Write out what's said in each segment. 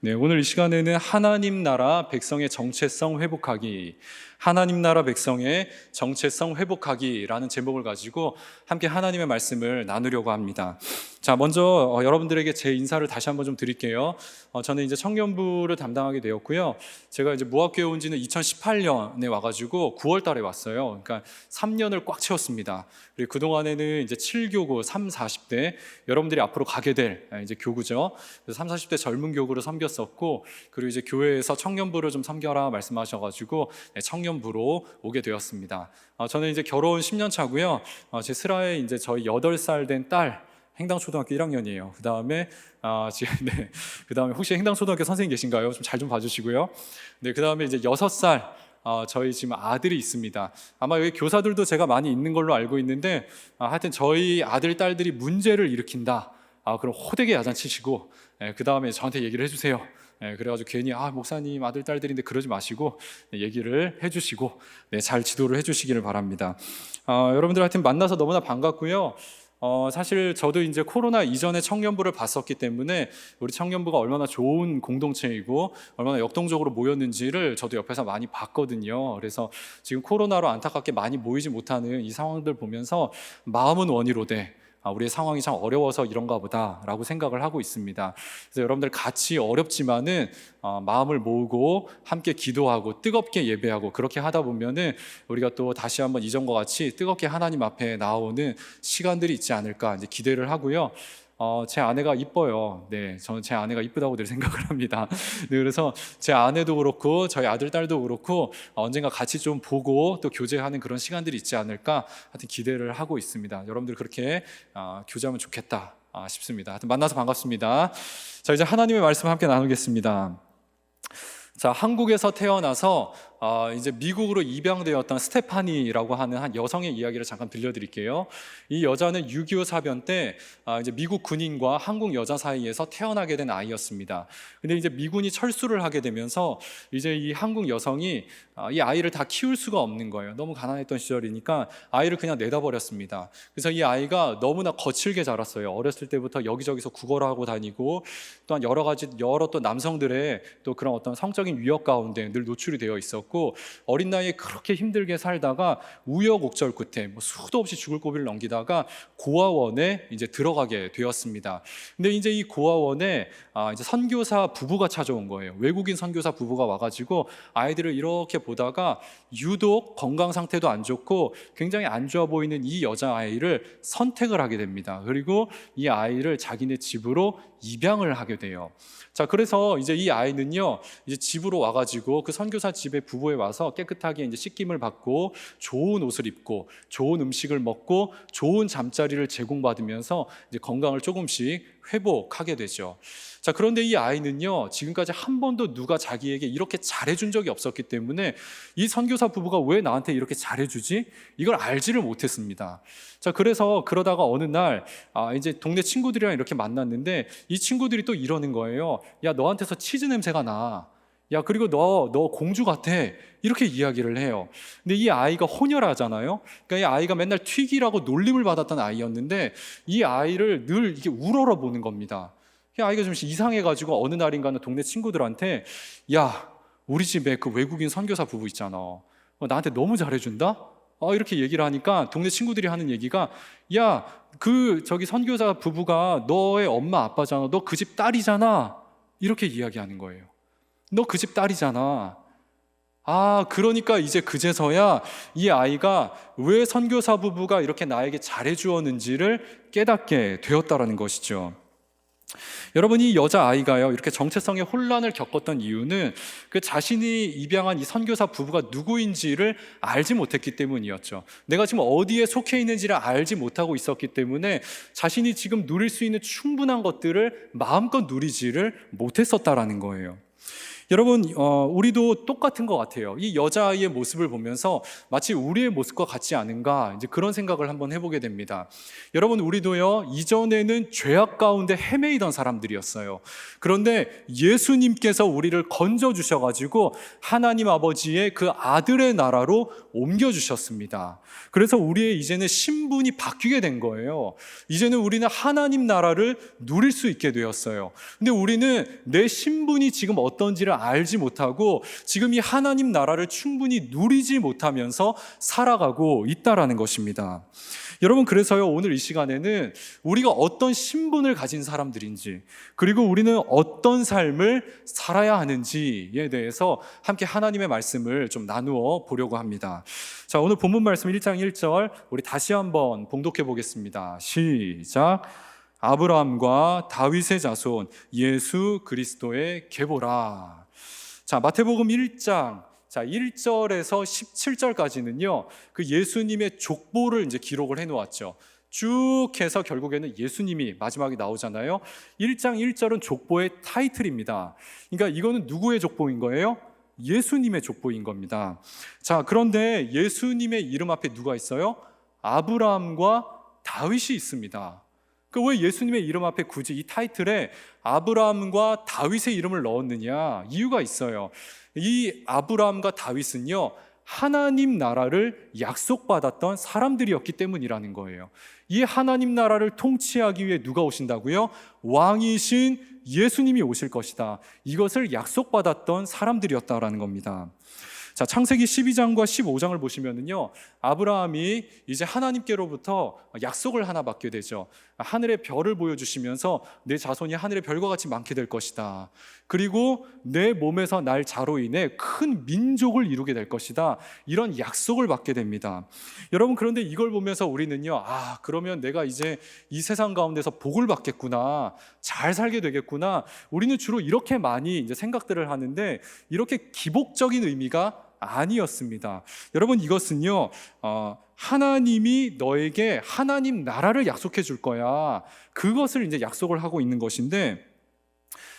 네, 오늘 이 시간에는 하나님 나라 백성의 정체성 회복하기, 하나님 나라 백성의 정체성 회복하기라는 제목을 가지고 함께 하나님의 말씀을 나누려고 합니다. 자, 먼저 여러분들에게 제 인사를 다시 한번 좀 드릴게요. 저는 이제 청년부를 담당하게 되었고요. 제가 이제 무학교에 온 지는 2018년에 와가지고 9월 달에 왔어요. 그러니까 3년을 꽉 채웠습니다. 그리고 그동안에는 이제 7교구, 3, 40대 여러분들이 앞으로 가게 될 이제 교구죠. 그래서 3, 40대 젊은 교구를 섬겼었고, 그리고 이제 교회에서 청년부를 좀 섬겨라 말씀하셔가지고 청년부로 오게 되었습니다. 저는 이제 결혼 10년 차고요. 제 슬하에 이제 저희 8살 된 딸 행당초등학교 1학년이에요. 그 다음에 그 다음에 혹시 행당초등학교 선생님 계신가요? 좀 잘 좀 봐주시고요. 네, 그 다음에 이제 6살 저희 지금 아들이 있습니다. 아마 여기 교사들도 제가 많이 있는 걸로 알고 있는데 하여튼 저희 아들 딸들이 문제를 일으킨다. 그럼 호되게 야단치시고 그 다음에 저한테 얘기를 해주세요. 그래가지고 괜히 목사님 아들 딸들인데 그러지 마시고 얘기를 해주시고 잘 지도를 해주시기를 바랍니다. 여러분들 하여튼 만나서 너무나 반갑고요. 사실 저도 이제 코로나 이전에 청년부를 봤었기 때문에 우리 청년부가 얼마나 좋은 공동체이고 얼마나 역동적으로 모였는지를 저도 옆에서 많이 봤거든요. 그래서 지금 코로나로 안타깝게 많이 모이지 못하는 이 상황들 보면서 마음은 원이로되 우리의 상황이 참 어려워서 이런가 보다라고 생각을 하고 있습니다. 그래서 여러분들 같이 어렵지만은 마음을 모으고 함께 기도하고 뜨겁게 예배하고 그렇게 하다 보면은 우리가 또 다시 한번 이전과 같이 뜨겁게 하나님 앞에 나오는 시간들이 있지 않을까 이제 기대를 하고요. 제 아내가 이뻐요. 네, 저는 제 아내가 이쁘다고 늘 생각을 합니다. 네, 그래서 제 아내도 그렇고 저희 아들 딸도 그렇고 언젠가 같이 좀 보고 또 교제하는 그런 시간들이 있지 않을까 하여튼 기대를 하고 있습니다. 여러분들 그렇게 교제하면 좋겠다 싶습니다. 하여튼 만나서 반갑습니다. 자, 이제 하나님의 말씀 함께 나누겠습니다. 자, 한국에서 태어나서 이제 미국으로 입양되었던 스테파니라고 하는 한 여성의 이야기를 잠깐 들려드릴게요. 이 여자는 6.25 사변 때 이제 미국 군인과 한국 여자 사이에서 태어나게 된 아이였습니다. 근데 이제 미군이 철수를 하게 되면서 이제 이 한국 여성이 이 아이를 다 키울 수가 없는 거예요. 너무 가난했던 시절이니까 아이를 그냥 내다버렸습니다. 그래서 이 아이가 너무나 거칠게 자랐어요. 어렸을 때부터 여기저기서 구걸을 하고 다니고 또한 여러 또 남성들의 또 그런 어떤 성적인 위협 가운데 늘 노출이 되어 있었고, 어린 나이에 그렇게 힘들게 살다가 우여곡절 끝에 수도 없이 죽을 고비를 넘기다가 고아원에 이제 들어가게 되었습니다. 근데 이제 이 고아원에 이제 선교사 부부가 찾아온 거예요. 외국인 선교사 부부가 와가지고 아이들을 이렇게 보다가 유독 건강 상태도 안 좋고 굉장히 안 좋아 보이는 이 여자아이를 선택을 하게 됩니다. 그리고 이 아이를 자기네 집으로 입양을 하게 돼요. 자, 그래서 이제 이 아이는요, 이제 집으로 와가지고 그 선교사 집에 부부에 와서 깨끗하게 이제 씻김을 받고 좋은 옷을 입고 좋은 음식을 먹고 좋은 잠자리를 제공받으면서 이제 건강을 조금씩 회복하게 되죠. 자, 그런데 이 아이는요, 지금까지 한 번도 누가 자기에게 이렇게 잘해준 적이 없었기 때문에 이 선교사 부부가 왜 나한테 이렇게 잘해주지? 이걸 알지를 못했습니다. 자, 그래서 그러다가 어느 날 이제 동네 친구들이랑 이렇게 만났는데 이 친구들이 또 이러는 거예요. 야, 너한테서 치즈 냄새가 나. 야, 그리고 너 공주 같아. 이렇게 이야기를 해요. 근데 이 아이가 혼혈하잖아요. 그러니까 이 아이가 맨날 튀기라고 놀림을 받았던 아이였는데 이 아이를 늘 이게 우러러 보는 겁니다. 이 아이가 좀 이상해가지고 어느 날인가는 동네 친구들한테 야, 우리 집에 그 외국인 선교사 부부 있잖아. 나한테 너무 잘해준다? 이렇게 얘기를 하니까 동네 친구들이 하는 얘기가 야, 저기 선교사 부부가 너의 엄마 아빠잖아. 너 그 집 딸이잖아. 이렇게 이야기하는 거예요. 너 그 집 딸이잖아. 그러니까 이제 그제서야 이 아이가 왜 선교사 부부가 이렇게 나에게 잘해주었는지를 깨닫게 되었다라는 것이죠. 여러분, 이 여자아이가요, 이렇게 정체성의 혼란을 겪었던 이유는 그 자신이 입양한 이 선교사 부부가 누구인지를 알지 못했기 때문이었죠. 내가 지금 어디에 속해 있는지를 알지 못하고 있었기 때문에 자신이 지금 누릴 수 있는 충분한 것들을 마음껏 누리지를 못했었다라는 거예요. 여러분, 우리도 똑같은 것 같아요. 이 여자아이의 모습을 보면서 마치 우리의 모습과 같지 않은가, 이제 그런 생각을 한번 해보게 됩니다. 여러분, 우리도요, 이전에는 죄악 가운데 헤매이던 사람들이었어요. 그런데 예수님께서 우리를 건져주셔가지고 하나님 아버지의 그 아들의 나라로 옮겨주셨습니다. 그래서 우리의 이제는 신분이 바뀌게 된 거예요. 이제는 우리는 하나님 나라를 누릴 수 있게 되었어요. 근데 우리는 내 신분이 지금 어떤지를 알지 못하고 지금 이 하나님 나라를 충분히 누리지 못하면서 살아가고 있다라는 것입니다. 여러분, 그래서요, 오늘 이 시간에는 우리가 어떤 신분을 가진 사람들인지, 그리고 우리는 어떤 삶을 살아야 하는지에 대해서 함께 하나님의 말씀을 좀 나누어 보려고 합니다. 자, 오늘 본문 말씀 1장 1절 우리 다시 한번 봉독해 보겠습니다. 시작. 아브라함과 다윗의 자손 예수 그리스도의 계보라. 자, 마태복음 1장 1절에서 17절까지는요, 그 예수님의 족보를 이제 기록을 해 놓았죠. 쭉 해서 결국에는 예수님이 마지막에 나오잖아요. 1장 1절은 족보의 타이틀입니다. 그러니까 이거는 누구의 족보인 거예요? 예수님의 족보인 겁니다. 자, 그런데 예수님의 이름 앞에 누가 있어요? 아브라함과 다윗이 있습니다. 왜 예수님의 이름 앞에 굳이 이 타이틀에 아브라함과 다윗의 이름을 넣었느냐? 이유가 있어요. 이 아브라함과 다윗은요, 하나님 나라를 약속받았던 사람들이었기 때문이라는 거예요. 이 하나님 나라를 통치하기 위해 누가 오신다고요? 왕이신 예수님이 오실 것이다. 이것을 약속받았던 사람들이었다라는 겁니다. 자, 창세기 12장과 15장을 보시면은요, 아브라함이 이제 하나님께로부터 약속을 하나 받게 되죠. 하늘의 별을 보여주시면서 내 자손이 하늘의 별과 같이 많게 될 것이다. 그리고 내 몸에서 날 자로 인해 큰 민족을 이루게 될 것이다. 이런 약속을 받게 됩니다. 여러분, 그런데 이걸 보면서 우리는요, 그러면 내가 이제 이 세상 가운데서 복을 받겠구나, 잘 살게 되겠구나. 우리는 주로 이렇게 많이 이제 생각들을 하는데, 이렇게 기복적인 의미가 아니었습니다. 여러분, 이것은요, 하나님이 너에게 하나님 나라를 약속해 줄 거야. 그것을 이제 약속을 하고 있는 것인데,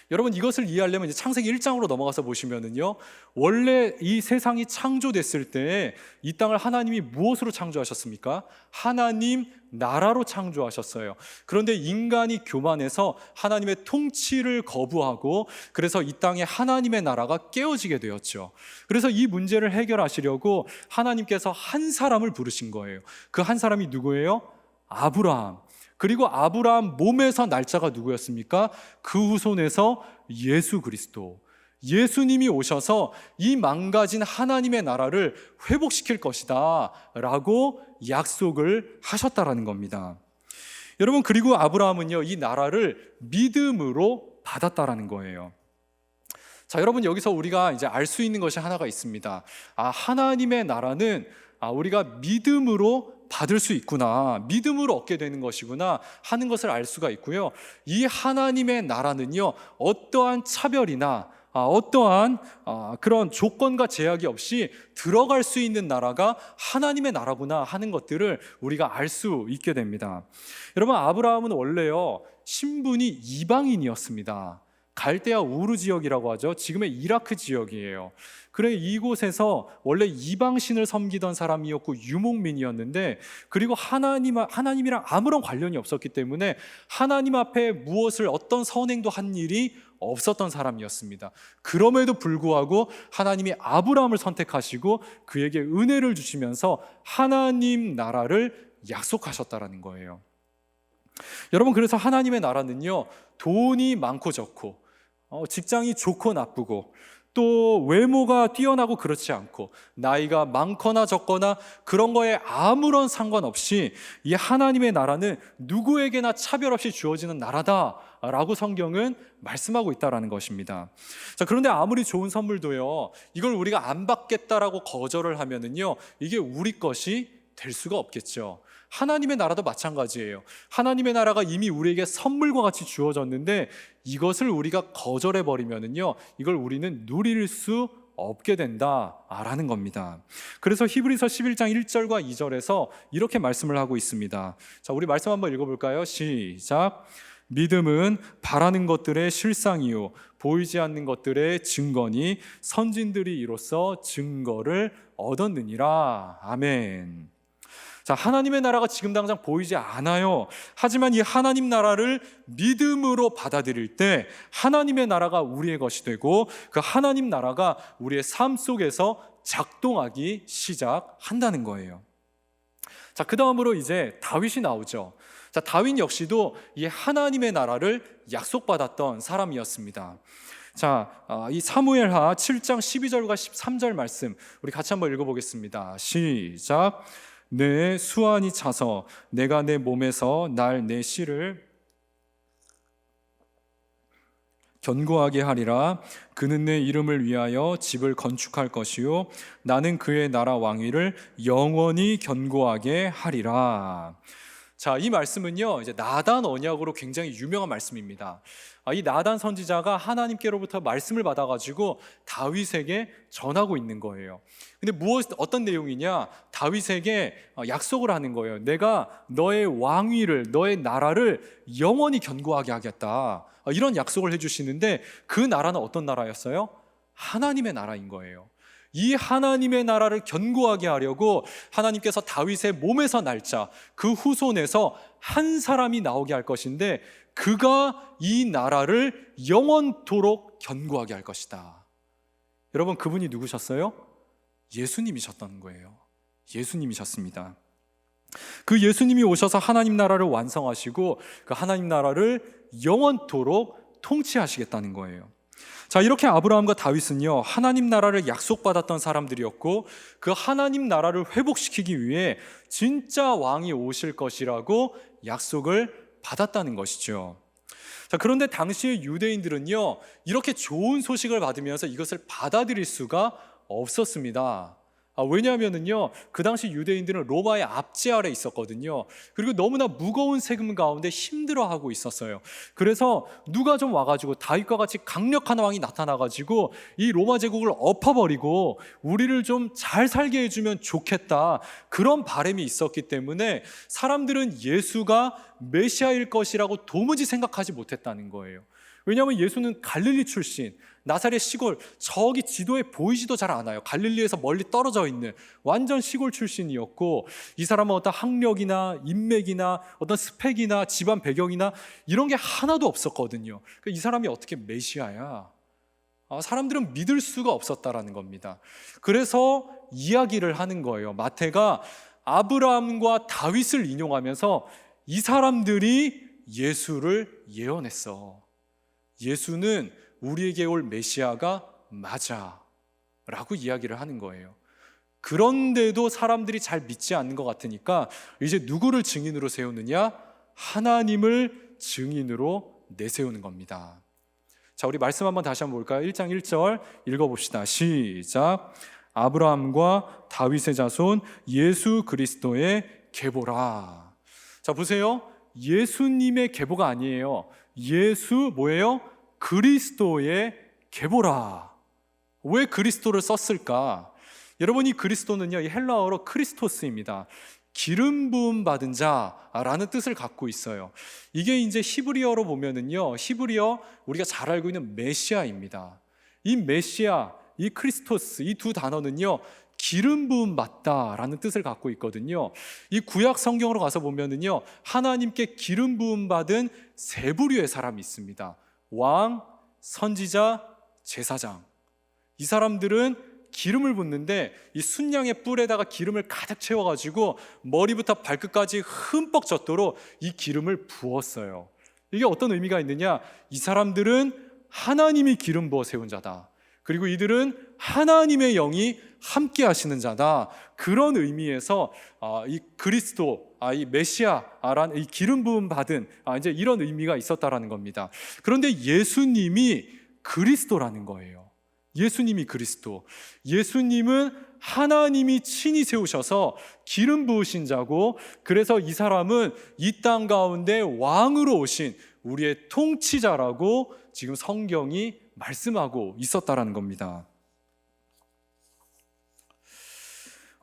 여러분, 이것을 이해하려면 이제 창세기 1장으로 넘어가서 보시면은요, 원래 이 세상이 창조됐을 때 이 땅을 하나님이 무엇으로 창조하셨습니까? 하나님 나라로 창조하셨어요. 그런데 인간이 교만해서 하나님의 통치를 거부하고, 그래서 이 땅에 하나님의 나라가 깨어지게 되었죠. 그래서 이 문제를 해결하시려고 하나님께서 한 사람을 부르신 거예요. 그 한 사람이 누구예요? 아브라함. 그리고 아브라함 몸에서 날짜가 누구였습니까? 그 후손에서 예수 그리스도. 예수님이 오셔서 이 망가진 하나님의 나라를 회복시킬 것이다 라고 약속을 하셨다라는 겁니다. 여러분, 그리고 아브라함은요, 이 나라를 믿음으로 받았다라는 거예요. 자, 여러분, 여기서 우리가 이제 알 수 있는 것이 하나가 있습니다. 하나님의 나라는 우리가 믿음으로 받을 수 있구나, 믿음으로 얻게 되는 것이구나 하는 것을 알 수가 있고요. 이 하나님의 나라는요, 어떠한 차별이나 어떠한 그런 조건과 제약이 없이 들어갈 수 있는 나라가 하나님의 나라구나 하는 것들을 우리가 알 수 있게 됩니다. 여러분, 아브라함은 원래요, 신분이 이방인이었습니다. 갈대아 우르 지역이라고 하죠. 지금의 이라크 지역이에요. 그래, 이곳에서 원래 이방신을 섬기던 사람이었고 유목민이었는데, 그리고 하나님이랑 아무런 관련이 없었기 때문에 하나님 앞에 무엇을 어떤 선행도 한 일이 없었던 사람이었습니다. 그럼에도 불구하고 하나님이 아브라함을 선택하시고 그에게 은혜를 주시면서 하나님 나라를 약속하셨다라는 거예요. 여러분, 그래서 하나님의 나라는요, 돈이 많고 적고, 직장이 좋고 나쁘고, 또 외모가 뛰어나고 그렇지 않고, 나이가 많거나 적거나 그런 거에 아무런 상관없이 이 하나님의 나라는 누구에게나 차별 없이 주어지는 나라다라고 성경은 말씀하고 있다라는 것입니다. 자, 그런데 아무리 좋은 선물도요, 이걸 우리가 안 받겠다라고 거절을 하면은요, 이게 우리 것이 될 수가 없겠죠. 하나님의 나라도 마찬가지예요. 하나님의 나라가 이미 우리에게 선물과 같이 주어졌는데 이것을 우리가 거절해버리면은요, 이걸 우리는 누릴 수 없게 된다라는 겁니다. 그래서 히브리서 11장 1절과 2절에서 이렇게 말씀을 하고 있습니다. 자, 우리 말씀 한번 읽어볼까요? 시작. 믿음은 바라는 것들의 실상이요 보이지 않는 것들의 증거니 선진들이 이로써 증거를 얻었느니라. 아멘. 자, 하나님의 나라가 지금 당장 보이지 않아요. 하지만 이 하나님 나라를 믿음으로 받아들일 때 하나님의 나라가 우리의 것이 되고 그 하나님 나라가 우리의 삶 속에서 작동하기 시작한다는 거예요. 자, 그 다음으로 이제 다윗이 나오죠. 자, 다윗 역시도 이 하나님의 나라를 약속받았던 사람이었습니다. 자, 이 사무엘하 7장 12절과 13절 말씀 우리 같이 한번 읽어보겠습니다. 시작. 내 수완이 차서 내가 내 몸에서 날 내 씨를 견고하게 하리라. 그는 내 이름을 위하여 집을 건축할 것이요 나는 그의 나라 왕위를 영원히 견고하게 하리라. 자, 이 말씀은요 이제 나단 언약으로 굉장히 유명한 말씀입니다. 이 나단 선지자가 하나님께로부터 말씀을 받아가지고 다윗에게 전하고 있는 거예요. 근데 어떤 내용이냐? 다윗에게 약속을 하는 거예요. 내가 너의 왕위를, 너의 나라를 영원히 견고하게 하겠다. 이런 약속을 해주시는데 그 나라는 어떤 나라였어요? 하나님의 나라인 거예요. 이 하나님의 나라를 견고하게 하려고 하나님께서 다윗의 몸에서 날짜 그 후손에서 한 사람이 나오게 할 것인데 그가 이 나라를 영원토록 견고하게 할 것이다. 여러분, 그분이 누구셨어요? 예수님이셨던 거예요. 예수님이셨습니다. 그 예수님이 오셔서 하나님 나라를 완성하시고 그 하나님 나라를 영원토록 통치하시겠다는 거예요. 자, 이렇게 아브라함과 다윗은요 하나님 나라를 약속받았던 사람들이었고 그 하나님 나라를 회복시키기 위해 진짜 왕이 오실 것이라고 약속을 받았다는 것이죠. 자, 그런데 당시의 유대인들은요 이렇게 좋은 소식을 받으면서 이것을 받아들일 수가 없었습니다. 왜냐하면은요 그 당시 유대인들은 로마의 압제 아래 있었거든요. 그리고 너무나 무거운 세금 가운데 힘들어하고 있었어요. 그래서 누가 좀 와가지고 다윗과 같이 강력한 왕이 나타나가지고 이 로마 제국을 엎어버리고 우리를 좀 잘 살게 해주면 좋겠다, 그런 바람이 있었기 때문에 사람들은 예수가 메시아일 것이라고 도무지 생각하지 못했다는 거예요. 왜냐하면 예수는 갈릴리 출신, 나사렛 시골, 저기 지도에 보이지도 잘 않아요. 갈릴리에서 멀리 떨어져 있는 완전 시골 출신이었고 이 사람은 어떤 학력이나 인맥이나 어떤 스펙이나 집안 배경이나 이런 게 하나도 없었거든요. 이 사람이 어떻게 메시아야? 사람들은 믿을 수가 없었다라는 겁니다. 그래서 이야기를 하는 거예요. 마태가 아브라함과 다윗을 인용하면서 이 사람들이 예수를 예언했어. 예수는 우리에게 올 메시아가 맞아 라고 이야기를 하는 거예요. 그런데도 사람들이 잘 믿지 않는 것 같으니까 이제 누구를 증인으로 세우느냐? 하나님을 증인으로 내세우는 겁니다. 자, 우리 말씀 한번 다시 한번 볼까요? 1장 1절 읽어봅시다. 시작. 아브라함과 다윗의 자손 예수 그리스도의 계보라. 자, 보세요. 예수님의 계보가 아니에요. 예수 뭐예요? 그리스도의 계보라. 왜 그리스도를 썼을까? 여러분, 이 그리스도는요 이 헬라어로 크리스토스입니다. 기름 부음 받은 자라는 뜻을 갖고 있어요. 이게 이제 히브리어로 보면은요 히브리어 우리가 잘 알고 있는 메시아입니다. 이 메시아, 이 크리스토스, 이 두 단어는요 기름 부음 받다라는 뜻을 갖고 있거든요. 이 구약 성경으로 가서 보면은요 하나님께 기름 부음 받은 세 부류의 사람이 있습니다. 왕, 선지자, 제사장. 이 사람들은 기름을 붓는데 이 순양의 뿔에다가 기름을 가득 채워가지고 머리부터 발끝까지 흠뻑 젖도록 이 기름을 부었어요. 이게 어떤 의미가 있느냐? 이 사람들은 하나님이 기름 부어 세운 자다. 그리고 이들은 하나님의 영이 함께 하시는 자다. 그런 의미에서 이 그리스도, 이 메시아라는 이 기름 부음 받은 이제 이런 의미가 있었다라는 겁니다. 그런데 예수님이 그리스도라는 거예요. 예수님이 그리스도. 예수님은 하나님이 친히 세우셔서 기름 부으신 자고, 그래서 이 사람은 이 땅 가운데 왕으로 오신 우리의 통치자라고 지금 성경이 말씀하고 있었다라는 겁니다.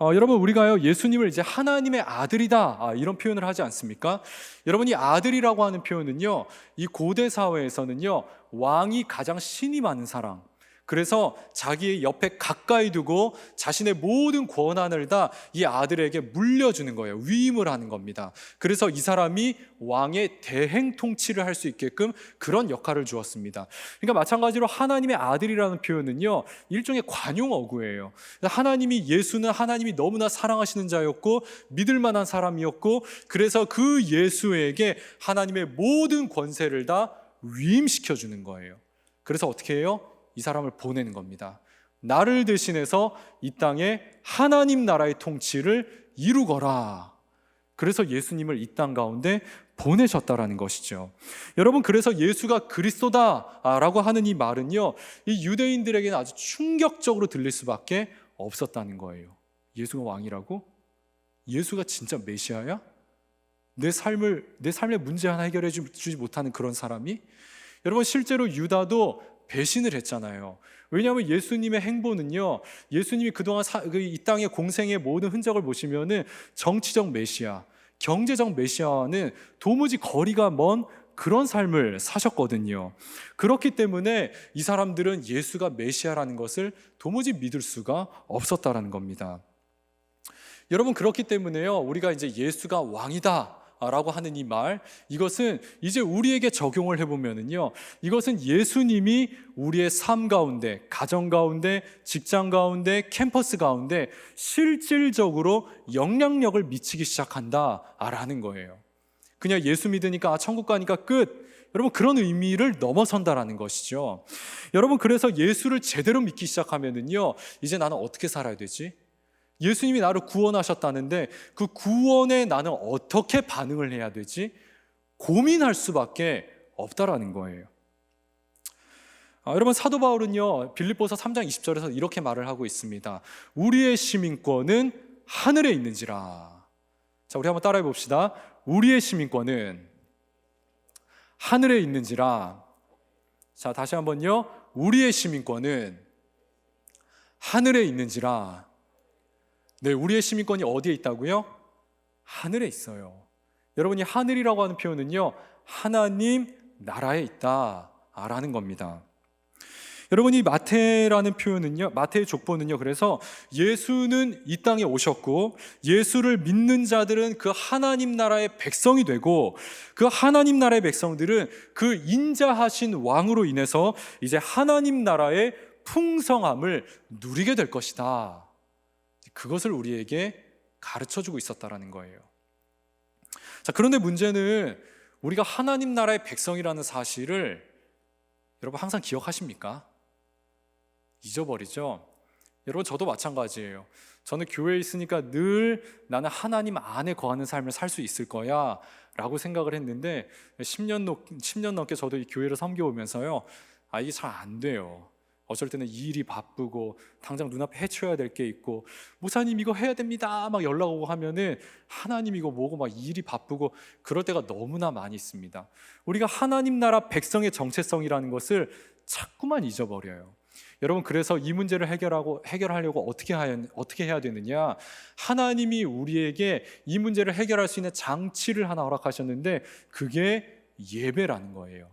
여러분, 우리가요 예수님을 이제 하나님의 아들이다 이런 표현을 하지 않습니까? 여러분, 이 아들이라고 하는 표현은요, 이 고대 사회에서는요 왕이 가장 신이 많은 사람, 그래서 자기의 옆에 가까이 두고 자신의 모든 권한을 다 이 아들에게 물려주는 거예요. 위임을 하는 겁니다. 그래서 이 사람이 왕의 대행 통치를 할 수 있게끔 그런 역할을 주었습니다. 그러니까 마찬가지로 하나님의 아들이라는 표현은요, 일종의 관용 어구예요. 하나님이, 예수는 하나님이 너무나 사랑하시는 자였고 믿을 만한 사람이었고, 그래서 그 예수에게 하나님의 모든 권세를 다 위임시켜 주는 거예요. 그래서 어떻게 해요? 이 사람을 보내는 겁니다. 나를 대신해서 이 땅에 하나님 나라의 통치를 이루거라. 그래서 예수님을 이 땅 가운데 보내셨다라는 것이죠. 여러분, 그래서 예수가 그리스도다라고 하는 이 말은요, 이 유대인들에게는 아주 충격적으로 들릴 수밖에 없었다는 거예요. 예수가 왕이라고? 예수가 진짜 메시아야? 내 삶의 문제 하나 해결해 주지 못하는 그런 사람이? 여러분, 실제로 유다도 배신을 했잖아요. 왜냐하면 예수님의 행보는요, 예수님이 그동안 이 땅의 공생의 모든 흔적을 보시면은 정치적 메시아, 경제적 메시아와는 도무지 거리가 먼 그런 삶을 사셨거든요. 그렇기 때문에 이 사람들은 예수가 메시아라는 것을 도무지 믿을 수가 없었다라는 겁니다. 여러분, 그렇기 때문에요, 우리가 이제 예수가 왕이다 라고 하는 이 말, 이것은 이제 우리에게 적용을 해보면은요, 이것은 예수님이 우리의 삶 가운데, 가정 가운데, 직장 가운데, 캠퍼스 가운데 실질적으로 영향력을 미치기 시작한다라는 거예요. 그냥 예수 믿으니까 천국 가니까 끝, 여러분, 그런 의미를 넘어선다라는 것이죠. 여러분, 그래서 예수를 제대로 믿기 시작하면은요, 이제 나는 어떻게 살아야 되지? 예수님이 나를 구원하셨다는데 그 구원에 나는 어떻게 반응을 해야 되지? 고민할 수밖에 없다라는 거예요. 여러분, 사도 바울은요, 빌립보서 3장 20절에서 이렇게 말을 하고 있습니다. 우리의 시민권은 하늘에 있는지라. 자, 우리 한번 따라해 봅시다. 우리의 시민권은 하늘에 있는지라. 자, 다시 한번요. 우리의 시민권은 하늘에 있는지라. 네, 우리의 시민권이 어디에 있다고요? 하늘에 있어요. 여러분이 하늘이라고 하는 표현은요, 하나님 나라에 있다라는 겁니다. 여러분이 마태라는 표현은요, 마태의 족보는요, 그래서 예수는 이 땅에 오셨고 예수를 믿는 자들은 그 하나님 나라의 백성이 되고, 그 하나님 나라의 백성들은 그 인자하신 왕으로 인해서 이제 하나님 나라의 풍성함을 누리게 될 것이다, 그것을 우리에게 가르쳐주고 있었다라는 거예요. 자, 그런데 문제는 우리가 하나님 나라의 백성이라는 사실을 여러분 항상 기억하십니까? 잊어버리죠? 여러분, 저도 마찬가지예요. 저는 교회에 있으니까 늘 나는 하나님 안에 거하는 삶을 살 수 있을 거야 라고 생각을 했는데 10년 넘게 저도 이 교회를 섬겨오면서요, 이게 잘 안 돼요. 어쩔 때는 일이 바쁘고 당장 눈앞에 해쳐야 될 게 있고, 목사님 이거 해야 됩니다 막 연락 오고 하면은 하나님 이거 뭐고 막 일이 바쁘고 그럴 때가 너무나 많이 있습니다. 우리가 하나님 나라 백성의 정체성이라는 것을 자꾸만 잊어버려요. 여러분, 그래서 이 문제를 해결하려고 어떻게 해야 되느냐? 하나님이 우리에게 이 문제를 해결할 수 있는 장치를 하나 허락하셨는데 그게 예배라는 거예요.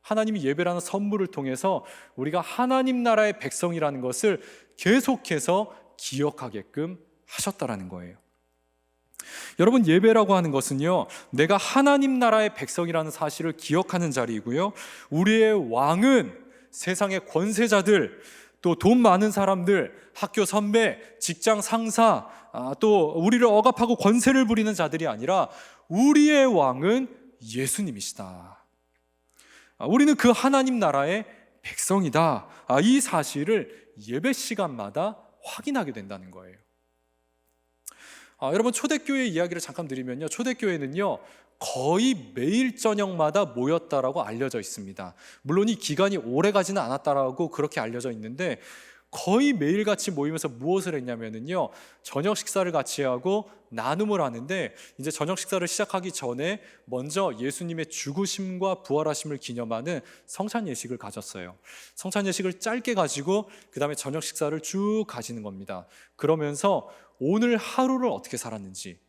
하나님이 예배라는 선물을 통해서 우리가 하나님 나라의 백성이라는 것을 계속해서 기억하게끔 하셨다라는 거예요. 여러분, 예배라고 하는 것은요, 내가 하나님 나라의 백성이라는 사실을 기억하는 자리이고요, 우리의 왕은 세상의 권세자들, 또 돈 많은 사람들, 학교 선배, 직장 상사, 또 우리를 억압하고 권세를 부리는 자들이 아니라 우리의 왕은 예수님이시다. 우리는 그 하나님 나라의 백성이다. 이 사실을 예배 시간마다 확인하게 된다는 거예요. 여러분, 초대교회 이야기를 잠깐 드리면요, 초대교회는요 거의 매일 저녁마다 모였다라고 알려져 있습니다. 물론 이 기간이 오래 가지는 않았다라고 그렇게 알려져 있는데, 거의 매일같이 모이면서 무엇을 했냐면요, 저녁 식사를 같이 하고 나눔을 하는데, 이제 저녁 식사를 시작하기 전에 먼저 예수님의 죽으심과 부활하심을 기념하는 성찬 예식을 가졌어요. 성찬 예식을 짧게 가지고 그 다음에 저녁 식사를 쭉 가지는 겁니다. 그러면서 오늘 하루를 어떻게 살았는지,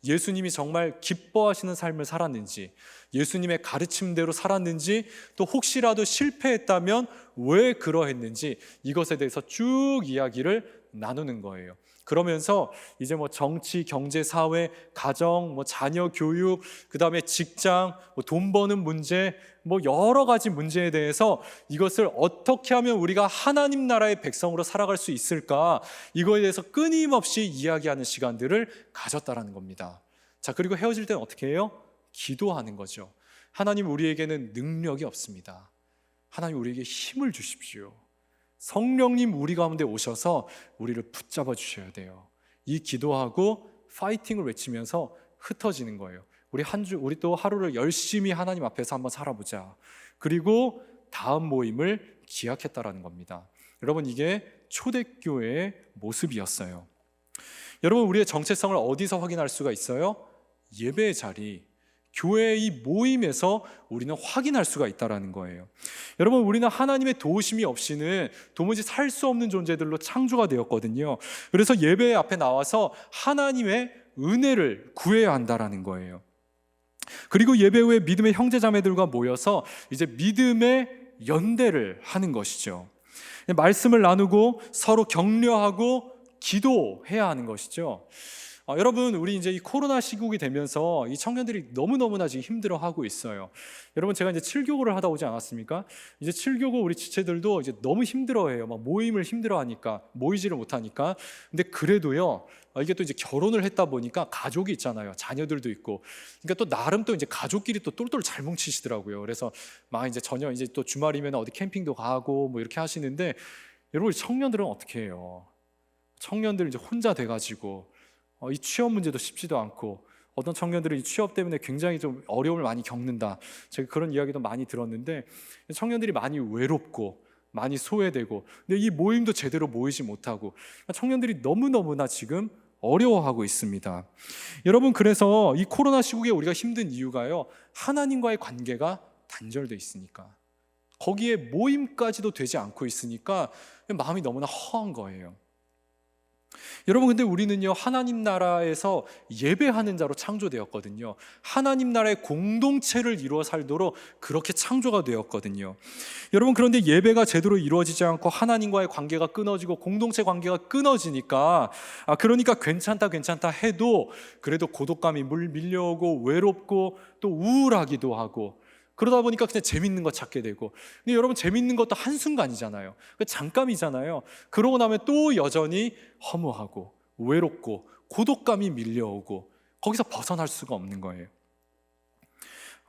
예수님이 정말 기뻐하시는 삶을 살았는지, 예수님의 가르침대로 살았는지, 또 혹시라도 실패했다면 왜 그러했는지, 이것에 대해서 쭉 이야기를 나누는 거예요. 그러면서 이제 뭐 정치, 경제, 사회, 가정, 뭐 자녀 교육, 그 다음에 직장, 뭐 돈 버는 문제, 뭐 여러 가지 문제에 대해서 이것을 어떻게 하면 우리가 하나님 나라의 백성으로 살아갈 수 있을까, 이거에 대해서 끊임없이 이야기하는 시간들을 가졌다라는 겁니다. 자, 그리고 헤어질 때는 어떻게 해요? 기도하는 거죠. 하나님, 우리에게는 능력이 없습니다. 하나님, 우리에게 힘을 주십시오. 성령님 우리 가운데 오셔서 우리를 붙잡아 주셔야 돼요. 이 기도하고 파이팅을 외치면서 흩어지는 거예요. 우리 또 하루를 열심히 하나님 앞에서 한번 살아보자. 그리고 다음 모임을 기약했다라는 겁니다. 여러분, 이게 초대교회의 모습이었어요. 여러분, 우리의 정체성을 어디서 확인할 수가 있어요? 예배의 자리, 교회의 이 모임에서 우리는 확인할 수가 있다는 거예요. 여러분, 우리는 하나님의 도우심이 없이는 도무지 살 수 없는 존재들로 창조가 되었거든요. 그래서 예배 앞에 나와서 하나님의 은혜를 구해야 한다는 거예요. 그리고 예배 후에 믿음의 형제자매들과 모여서 이제 믿음의 연대를 하는 것이죠. 말씀을 나누고 서로 격려하고 기도해야 하는 것이죠. 여러분, 우리 이제 이 코로나 시국이 되면서 이 청년들이 너무너무나 지금 힘들어하고 있어요. 여러분, 제가 이제 7교구를 하다 오지 않았습니까? 이제 7교구 우리 지체들도 이제 너무 힘들어해요. 막 모임을 힘들어하니까, 모이지를 못하니까. 근데 그래도요, 이게 또 이제 결혼을 했다 보니까 가족이 있잖아요. 자녀들도 있고. 그러니까 또 나름 또 이제 가족끼리 또 똘똘 잘 뭉치시더라고요. 그래서 막 이제 저녁 이제 또 주말이면 어디 캠핑도 가고 뭐 이렇게 하시는데, 여러분, 청년들은 어떻게 해요? 청년들 이제 혼자 돼가지고 이 취업 문제도 쉽지도 않고, 어떤 청년들은 이 취업 때문에 굉장히 좀 어려움을 많이 겪는다, 제가 그런 이야기도 많이 들었는데, 청년들이 많이 외롭고 많이 소외되고, 근데 이 모임도 제대로 모이지 못하고, 청년들이 너무너무나 지금 어려워하고 있습니다. 여러분, 그래서 이 코로나 시국에 우리가 힘든 이유가요, 하나님과의 관계가 단절돼 있으니까, 거기에 모임까지도 되지 않고 있으니까 마음이 너무나 허한 거예요. 여러분, 근데 우리는요, 하나님 나라에서 예배하는 자로 창조되었거든요. 하나님 나라의 공동체를 이루어 살도록 그렇게 창조가 되었거든요. 여러분, 그런데 예배가 제대로 이루어지지 않고 하나님과의 관계가 끊어지고 공동체 관계가 끊어지니까, 그러니까 괜찮다 해도 그래도 고독감이 밀려오고 외롭고 또 우울하기도 하고, 그러다 보니까 그냥 재밌는 거 찾게 되고. 근데 여러분, 재밌는 것도 한순간이잖아요. 잠깐이잖아요. 그러고 나면 또 여전히 허무하고 외롭고 고독감이 밀려오고, 거기서 벗어날 수가 없는 거예요.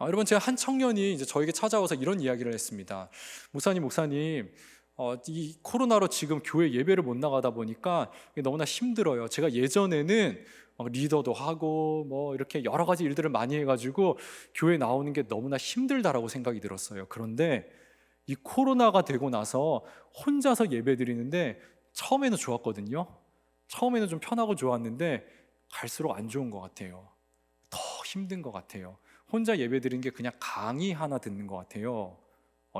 여러분, 제가 한 청년이 이제 저에게 찾아와서 이런 이야기를 했습니다. 목사님, 이 코로나로 지금 교회 예배를 못 나가다 보니까 너무나 힘들어요. 제가 예전에는 리더도 하고 뭐 이렇게 여러 가지 일들을 많이 해가지고 교회 나오는 게 너무나 힘들다라고 생각이 들었어요. 그런데 이 코로나가 되고 나서 혼자서 예배 드리는데, 처음에는 좋았거든요. 처음에는 좀 편하고 좋았는데 갈수록 안 좋은 것 같아요. 더 힘든 것 같아요. 혼자 예배 드리는 게 그냥 강의 하나 듣는 것 같아요.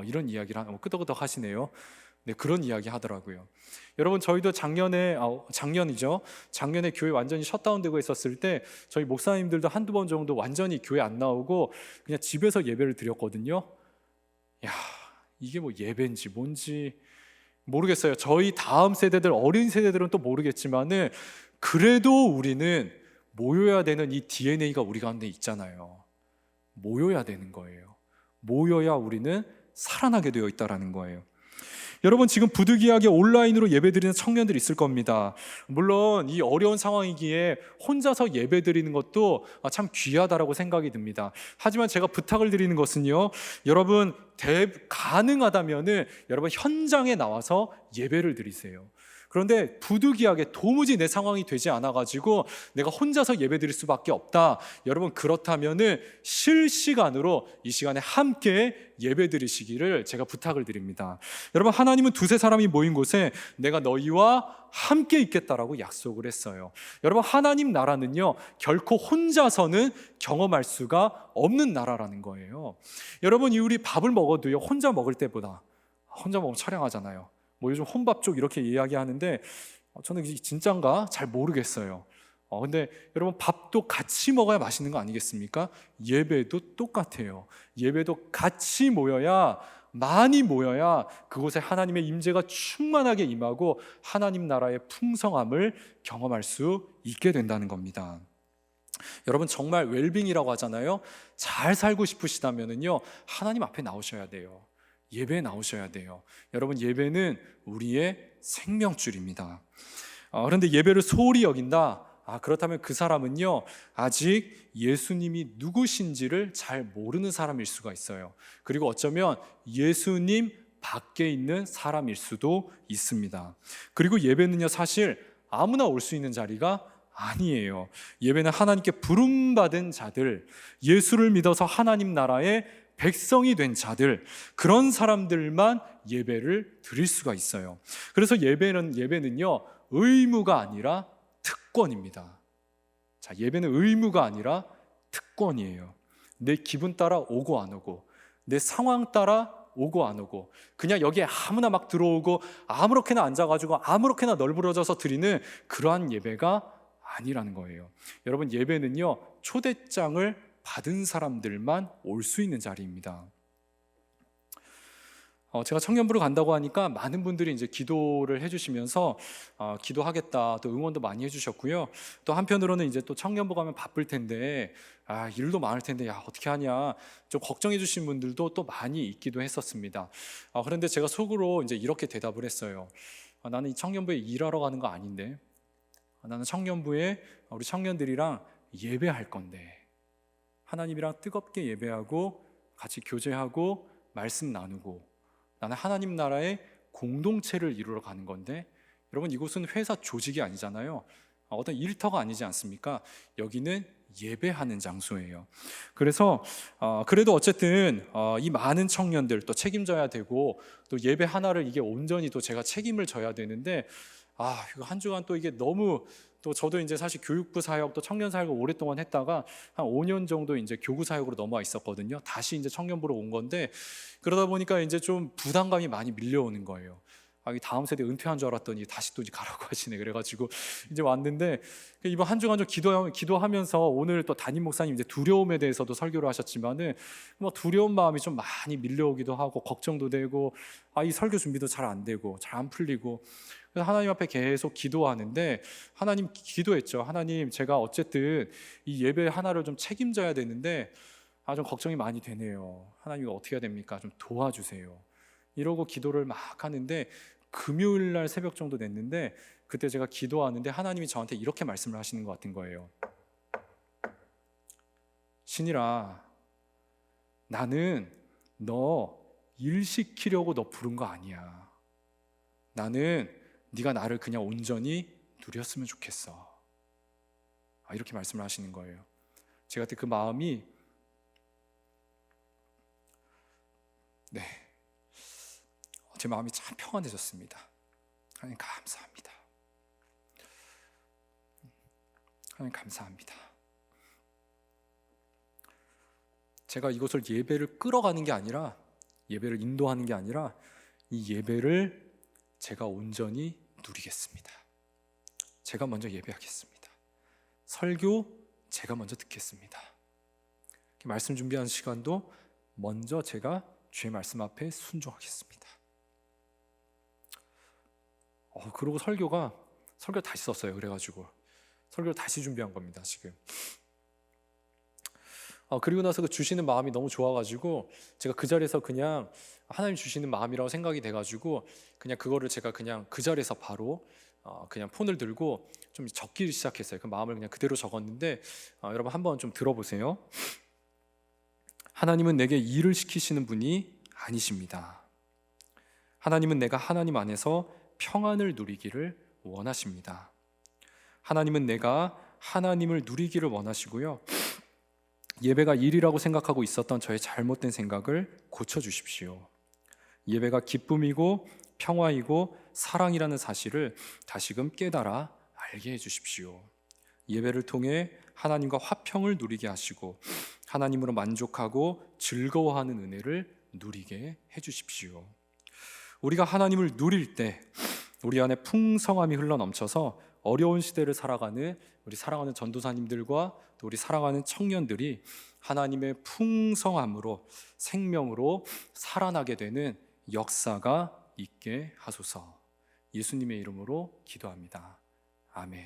이런 이야기를 끄덕끄덕 하시네요. 네, 그런 이야기 하더라고요. 여러분, 저희도 작년에 교회 완전히 셧다운되고 있었을 때 저희 목사님들도 한두 번 정도 완전히 교회 안 나오고 그냥 집에서 예배를 드렸거든요. 야, 이게 뭐 예배인지 뭔지 모르겠어요. 저희 다음 세대들, 어린 세대들은 또 모르겠지만은, 그래도 우리는 모여야 되는 이 DNA가 우리 가운데 있잖아요. 모여야 되는 거예요. 모여야 우리는 살아나게 되어 있다는 거예요. 여러분, 지금 부득이하게 온라인으로 예배드리는 청년들이 있을 겁니다. 물론 이 어려운 상황이기에 혼자서 예배드리는 것도 참 귀하다라고 생각이 듭니다. 하지만 제가 부탁을 드리는 것은요, 여러분, 가능하다면은 여러분 현장에 나와서 예배를 드리세요. 그런데 부득이하게 도무지 내 상황이 되지 않아가지고 내가 혼자서 예배드릴 수밖에 없다, 여러분, 그렇다면은 실시간으로 이 시간에 함께 예배드리시기를 제가 부탁을 드립니다. 여러분, 하나님은 두세 사람이 모인 곳에 내가 너희와 함께 있겠다라고 약속을 했어요. 여러분, 하나님 나라는요, 결코 혼자서는 경험할 수가 없는 나라라는 거예요. 여러분, 우리 밥을 먹어도요, 혼자 먹을 때보다, 혼자 먹으면 처량하잖아요. 뭐 요즘 혼밥 쪽 이렇게 이야기하는데, 저는 이게 진짠가 잘 모르겠어요. 근데 여러분, 밥도 같이 먹어야 맛있는 거 아니겠습니까? 예배도 똑같아요. 예배도 같이 모여야, 많이 모여야 그곳에 하나님의 임재가 충만하게 임하고 하나님 나라의 풍성함을 경험할 수 있게 된다는 겁니다. 여러분, 정말 웰빙이라고 하잖아요. 잘 살고 싶으시다면요, 하나님 앞에 나오셔야 돼요. 예배에 나오셔야 돼요. 여러분, 예배는 우리의 생명줄입니다. 그런데 예배를 소홀히 여긴다? 그렇다면 그 사람은요, 아직 예수님이 누구신지를 잘 모르는 사람일 수가 있어요. 그리고 어쩌면 예수님 밖에 있는 사람일 수도 있습니다. 그리고 예배는요, 사실 아무나 올 수 있는 자리가 아니에요. 예배는 하나님께 부름받은 자들, 예수를 믿어서 하나님 나라의 백성이 된 자들, 그런 사람들만 예배를 드릴 수가 있어요. 그래서 예배는요, 의무가 아니라 특권입니다. 자, 예배는 의무가 아니라 특권이에요. 내 기분 따라 오고 안 오고, 내 상황 따라 오고 안 오고, 그냥 여기에 아무나 막 들어오고 아무렇게나 앉아가지고 아무렇게나 널브러져서 드리는 그러한 예배가 아니라는 거예요. 여러분, 예배는요, 초대장을 받은 사람들만 올 수 있는 자리입니다. 제가 청년부를 간다고 하니까 많은 분들이 이제 기도를 해주시면서 기도하겠다, 또 응원도 많이 해주셨고요. 또 한편으로는 이제 또 청년부 가면 바쁠 텐데, 일도 많을 텐데, 어떻게 하냐, 좀 걱정해 주신 분들도 또 많이 있기도 했었습니다. 그런데 제가 속으로 이제 이렇게 대답을 했어요. 나는 이 청년부에 일하러 가는 거 아닌데, 나는 청년부에 우리 청년들이랑 예배할 건데, 하나님이랑 뜨겁게 예배하고 같이 교제하고 말씀 나누고, 나는 하나님 나라의 공동체를 이루러 가는 건데, 여러분, 이곳은 회사 조직이 아니잖아요. 어떤 일터가 아니지 않습니까? 여기는 예배하는 장소예요. 그래서 그래도 어쨌든 이 많은 청년들 또 책임져야 되고, 또 예배 하나를 이게 온전히 또 제가 책임을 져야 되는데, 이거 한 주간 또 이게 너무, 또 저도 이제 사실 교육부 사역 또 청년 사역을 오랫동안 했다가 한 5년 정도 이제 교구 사역으로 넘어와 있었거든요. 다시 이제 청년부로 온 건데, 그러다 보니까 이제 좀 부담감이 많이 밀려오는 거예요. 이 다음 세대 은퇴한 줄 알았더니 다시 또 이제 가라고 하시네. 그래가지고 이제 왔는데, 이번 한 주간 좀 기도하면서 오늘 또 담임 목사님 이제 두려움에 대해서도 설교를 하셨지만은, 뭐 두려운 마음이 좀 많이 밀려오기도 하고, 걱정도 되고, 이 설교 준비도 잘 안 되고 잘 안 풀리고, 그래서 하나님 앞에 계속 기도하는데, 하나님 기도했죠. 하나님, 제가 어쨌든 이 예배 하나를 좀 책임져야 되는데 좀 걱정이 많이 되네요. 하나님, 이거 어떻게 해야 됩니까? 좀 도와주세요. 이러고 기도를 막 하는데, 금요일 날 새벽 정도 됐는데, 그때 제가 기도하는데 하나님이 저한테 이렇게 말씀을 하시는 것 같은 거예요. 신일아, 나는 너 일 시키려고 너 부른 거 아니야. 나는 네가 나를 그냥 온전히 누렸으면 좋겠어. 이렇게 말씀을 하시는 거예요. 제가 그때 그 마음이, 제 마음이 참 평안해졌습니다. 하나님 감사합니다. 하나님 감사합니다. 제가 이것을 예배를 끌어가는 게 아니라, 예배를 인도하는 게 아니라, 이 예배를 제가 온전히 누리겠습니다. 제가 먼저 예배하겠습니다. 설교 제가 먼저 듣겠습니다. 말씀 준비하는 시간도 먼저 제가 주의 말씀 앞에 순종하겠습니다. 그리고 설교 다시 썼어요. 그래가지고 설교를 다시 준비한 겁니다, 지금. 그리고 나서 그 주시는 마음이 너무 좋아가지고 제가 그 자리에서 그냥 하나님 주시는 마음이라고 생각이 돼가지고 그냥 그거를 제가 그냥 그 자리에서 바로 그냥 폰을 들고 좀 적기 시작했어요. 그 마음을 그냥 그대로 적었는데, 여러분 한번 좀 들어보세요. 하나님은 내게 일을 시키시는 분이 아니십니다. 하나님은 내가 하나님 안에서 평안을 누리기를 원하십니다. 하나님은 내가 하나님을 누리기를 원하시고요, 예배가 일이라고 생각하고 있었던 저의 잘못된 생각을 고쳐주십시오. 예배가 기쁨이고 평화이고 사랑이라는 사실을 다시금 깨달아 알게 해주십시오. 예배를 통해 하나님과 화평을 누리게 하시고 하나님으로 만족하고 즐거워하는 은혜를 누리게 해주십시오. 우리가 하나님을 누릴 때, 우리 안에 풍성함이 흘러넘쳐서 어려운 시대를 살아가는 우리 사랑하는 전도사님들과 또 우리 사랑하는 청년들이 하나님의 풍성함으로 생명으로 살아나게 되는 역사가 있게 하소서. 예수님의 이름으로 기도합니다. 아멘.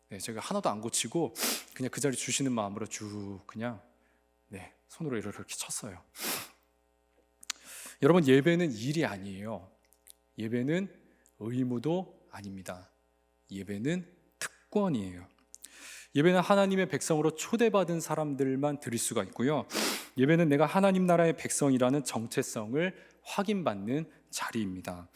네, 제가 하나도 안 고치고 그냥 그 자리 주시는 마음으로 쭉 그냥 손으로 이렇게 쳤어요. 여러분, 예배는 일이 아니에요. 예배는 의무도 아닙니다. 예배는 특권이에요. 예배는 하나님의 백성으로 초대받은 사람들만 드릴 수가 있고요. 예배는 내가 하나님 나라의 백성이라는 정체성을 확인받는 자리입니다.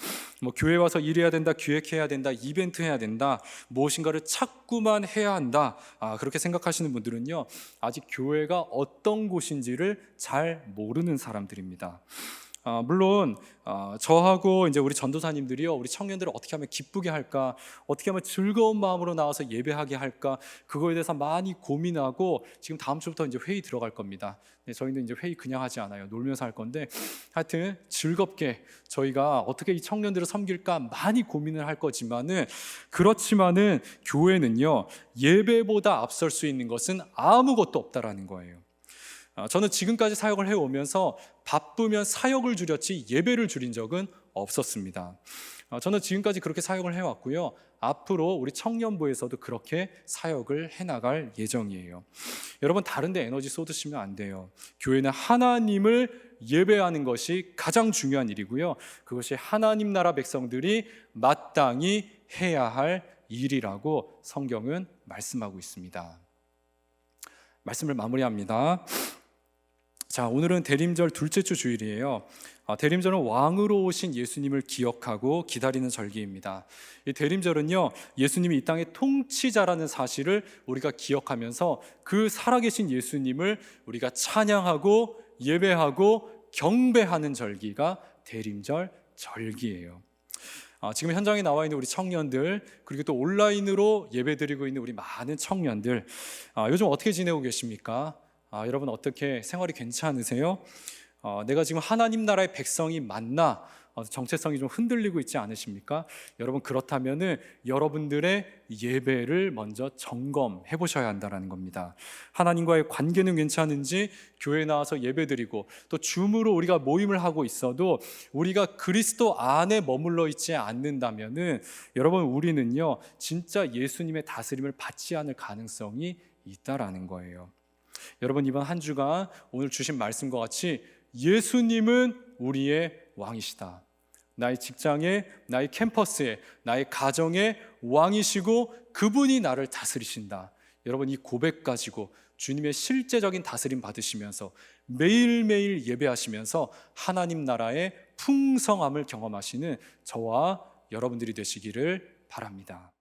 교회 와서 일해야 된다, 기획해야 된다, 이벤트 해야 된다, 무엇인가를 자꾸만 해야 한다, 그렇게 생각하시는 분들은요, 아직 교회가 어떤 곳인지를 잘 모르는 사람들입니다. 물론 저하고 이제 우리 전도사님들이요, 우리 청년들을 어떻게 하면 기쁘게 할까, 어떻게 하면 즐거운 마음으로 나와서 예배하게 할까, 그거에 대해서 많이 고민하고 지금 다음 주부터 이제 회의 들어갈 겁니다. 저희는 이제 회의 그냥 하지 않아요. 놀면서 할 건데, 하여튼 즐겁게 저희가 어떻게 이 청년들을 섬길까 많이 고민을 할 거지만은, 그렇지만은 교회는요, 예배보다 앞설 수 있는 것은 아무것도 없다라는 거예요. 저는 지금까지 사역을 해오면서 바쁘면 사역을 줄였지 예배를 줄인 적은 없었습니다. 저는 지금까지 그렇게 사역을 해왔고요, 앞으로 우리 청년부에서도 그렇게 사역을 해나갈 예정이에요. 여러분, 다른 데 에너지 쏟으시면 안 돼요. 교회는 하나님을 예배하는 것이 가장 중요한 일이고요, 그것이 하나님 나라 백성들이 마땅히 해야 할 일이라고 성경은 말씀하고 있습니다. 말씀을 마무리합니다. 자, 오늘은 대림절 둘째 주 주일이에요. 대림절은 왕으로 오신 예수님을 기억하고 기다리는 절기입니다. 이 대림절은요, 예수님이 이 땅의 통치자라는 사실을 우리가 기억하면서 그 살아계신 예수님을 우리가 찬양하고 예배하고 경배하는 절기가 대림절 절기예요. 지금 현장에 나와 있는 우리 청년들, 그리고 또 온라인으로 예배드리고 있는 우리 많은 청년들, 요즘 어떻게 지내고 계십니까? 여러분, 어떻게 생활이 괜찮으세요? 내가 지금 하나님 나라의 백성이 맞나? 정체성이 좀 흔들리고 있지 않으십니까? 여러분, 그렇다면은 여러분들의 예배를 먼저 점검해 보셔야 한다는 겁니다. 하나님과의 관계는 괜찮은지, 교회에 나와서 예배드리고 또 줌으로 우리가 모임을 하고 있어도 우리가 그리스도 안에 머물러 있지 않는다면은 여러분, 우리는요, 진짜 예수님의 다스림을 받지 않을 가능성이 있다라는 거예요. 여러분, 이번 한 주간 오늘 주신 말씀과 같이 예수님은 우리의 왕이시다. 나의 직장에, 나의 캠퍼스에, 나의 가정에 왕이시고 그분이 나를 다스리신다. 여러분, 이 고백 가지고 주님의 실제적인 다스림 받으시면서 매일매일 예배하시면서 하나님 나라의 풍성함을 경험하시는 저와 여러분들이 되시기를 바랍니다.